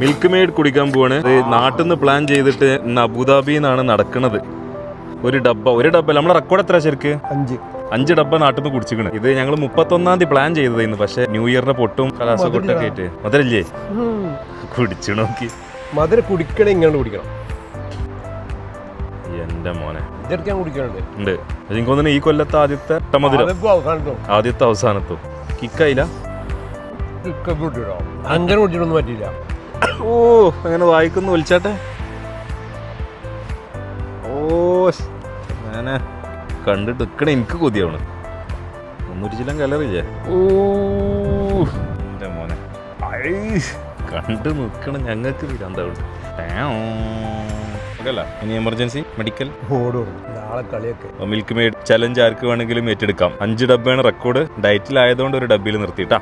Milk made കുടിക്കാൻ പോവാണ്. നാട്ടിൽ നിന്ന് പ്ലാൻ ചെയ്തിട്ട് അബുദാബിയിൽ നിന്നാണ് നടക്കുന്നത്. ഒരു ഡബ്ബ നമ്മളെ റെക്കോർഡ് എത്ര ശരിക്ക് 5 ഡബ്ബ നാട്ടിൽ നിന്ന് കുടിച്ചിക്കണ്. ഇത് ഞങ്ങൾ 31-ാം തീയതി പ്ലാൻ ചെയ്തതായിരുന്നു. പക്ഷെ ന്യൂ ഇയറിന്റെ പൊട്ടും കലാസ പൊട്ടൊക്കെ ആയിട്ട് മധുരല്ലേ കുടിച്ചു നോക്കി. മധുരം കുടിക്കണേ ഇങ്ങനെ കുടിക്കണം. എന്റെ മോനെ ഉണ്ട്. എനിക്ക് തോന്നുന്നു ഈ കൊല്ലത്തെ ആദ്യത്തെ മധുരം, ആദ്യത്തെ അവസാനത്തും കിക്കായില്ല. അങ്ങനെ കുടിച്ചിട്ടൊന്നും പറ്റില്ല. ഓ അങ്ങനെ വായിക്കുന്നു വിളിച്ചാട്ടെ. ഓ അങ്ങനെ കണ്ടിട്ട് നിൽക്കണ എനിക്ക് കൊതിയാണ്. 100 ചില്ലം കലറില്ലേ. ഓ എന്റെ മോനെ കണ്ട് നിൽക്കണം. ഞങ്ങൾക്ക് തീരാന്താവുണ്ട്. ഇനി എമർജൻസി മെഡിക്കൽ നാളെ കളിയൊക്കെ. മിൽക്ക് മെയ്ഡ് ചലഞ്ച് ആർക്ക് വേണമെങ്കിലും ഏറ്റെടുക്കാം. 5 ഡബ്ബയാണ് റെക്കോർഡ്. ഡയറ്റിലായതുകൊണ്ട് ഒരു ഡബ്ബയിൽ നിർത്തിയിട്ടാ.